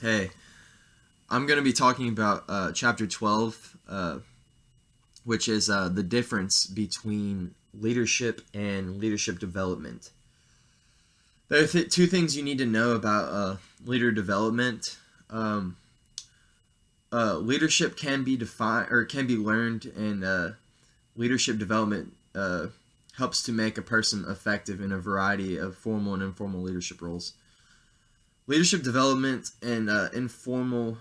Hey, I'm going to be talking about chapter 12, which is the difference between leadership and leadership development. There are two things you need to know about leader development. Um, Leadership can be defined or can be learned, and leadership development helps to make a person effective in a variety of formal and informal leadership roles. Leadership development and informal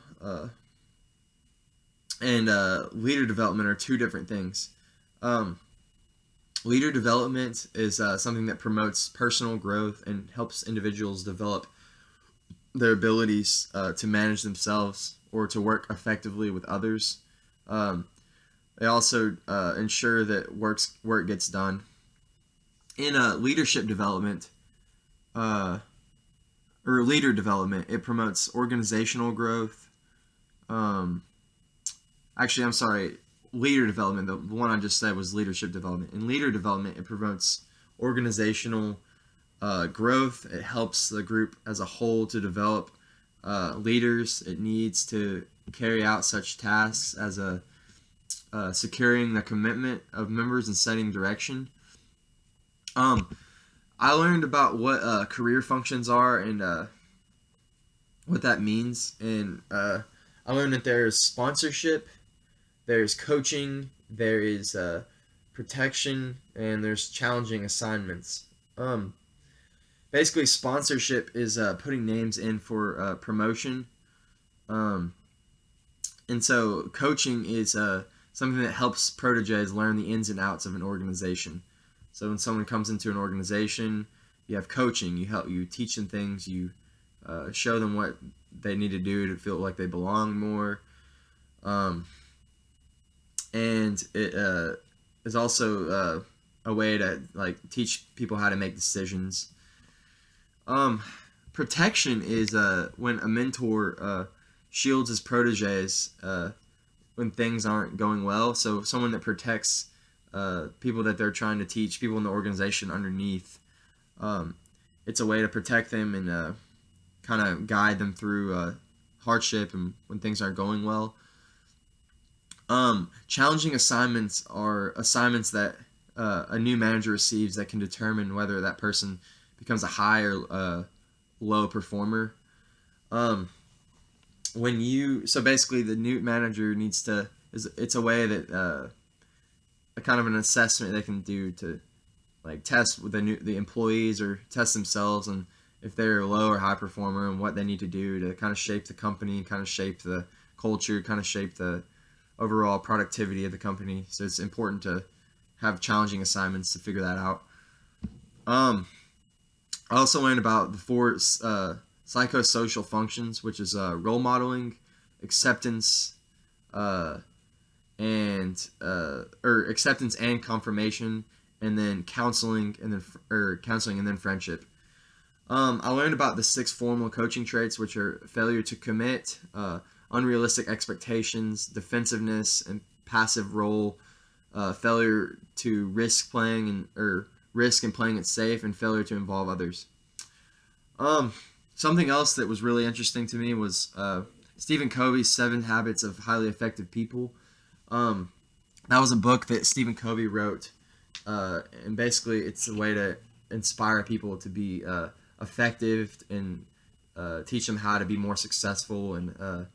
and leader development are two different things. Um, Leader development is something that promotes personal growth and helps individuals develop their abilities to manage themselves or to work effectively with others. Um, they also ensure that work gets done. In leadership development, uh, or leader development, it promotes organizational growth. Um, Actually, I'm sorry, leader development. The one I just said was leadership development. In leader development, it promotes organizational growth. It helps the group as a whole to develop leaders it needs to carry out such tasks as securing the commitment of members and setting direction. Um, I learned about what career functions are and what that means, and I learned that there's sponsorship, there's coaching, there is protection, and there's challenging assignments. Um, Basically, sponsorship is putting names in for promotion, um, and so coaching is something that helps proteges learn the ins and outs of an organization. So when someone comes into an organization, you have coaching. You teach them things. You show them what they need to do to feel like they belong more. Um, and it is also a way to like teach people how to make decisions. Um, Protection is when a mentor shields his proteges when things aren't going well. So someone that protects people that they're trying to teach, people in the organization underneath. Um, it's a way to protect them and kind of guide them through hardship and when things aren't going well. Challenging assignments are assignments that a new manager receives that can determine whether that person becomes a high or low performer. Um, when you so basically the new manager needs to is it's a way that a kind of an assessment they can do to like test with the employees or test themselves and if they're a low or high performer and what they need to do to kind of shape the company, kind of shape the culture, kind of shape the overall productivity of the company. So it's important to have challenging assignments to figure that out. Um, I also learned about the four psychosocial functions, which is role modeling, acceptance, uh, and or acceptance and confirmation, and then counseling, and then counseling and then friendship. I learned about the six formal coaching traits, which are failure to commit, unrealistic expectations, defensiveness and passive role, failure to risk playing and or risk and playing it safe, and failure to involve others. Um, Something else that was really interesting to me was Stephen Covey's Seven Habits of Highly Effective People. Um, that was a book that Stephen Covey wrote, and basically it's a way to inspire people to be effective and teach them how to be more successful and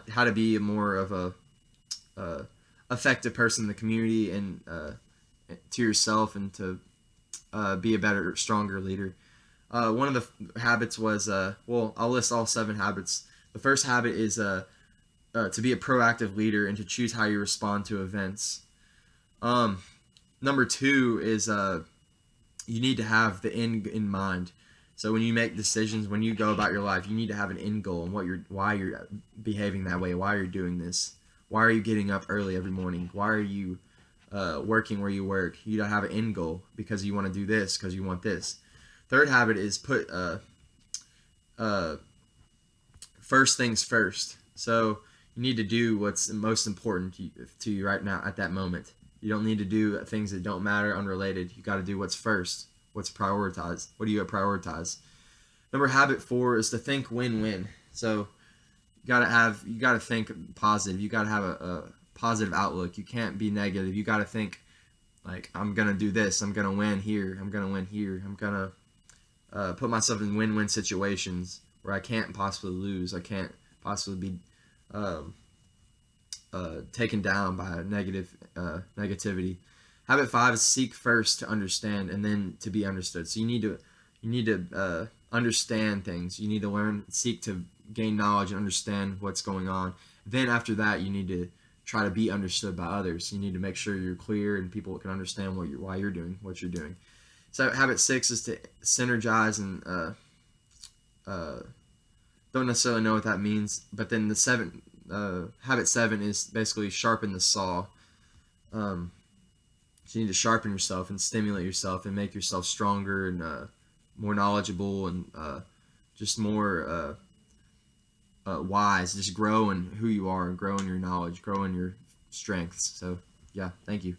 how to be more of a effective person in the community and to yourself and to be a better, stronger leader. One of the habits was well, I'll list all seven habits. The first habit is to be a proactive leader and to choose how you respond to events. Um, Number two is you need to have the end in mind. So when you make decisions, when you go about your life, you need to have an end goal and why you're behaving that way, why you're doing this, why are you getting up early every morning, why are you working where you work. You don't have an end goal because you want to do this because you want this. Third habit is put uh, first things first. So you need to do what's most important to you right now at that moment. You don't need to do things that don't matter, unrelated. You got to do what's first. What's prioritized? What do you prioritize? Number habit four is to think win-win. So you gotta think positive. You gotta have a positive outlook. You can't be negative. You gotta think like, I'm gonna do this. I'm gonna win here. I'm gonna win here. I'm gonna put myself in win-win situations where I can't possibly lose. I can't possibly be um, taken down by negativity. Habit 5 is seek first to understand and then to be understood. So you need to understand things. You need to seek to gain knowledge and understand what's going on. Then after that, you need to try to be understood by others. You need to make sure you're clear and people can understand why you're doing what you're doing. So habit 6 is to synergize and don't necessarily know what that means. But then habit 7 is basically sharpen the saw. So you need to sharpen yourself and stimulate yourself and make yourself stronger and more knowledgeable and just more wise. Just grow in who you are, grow in your knowledge, grow in your strengths. So yeah, thank you.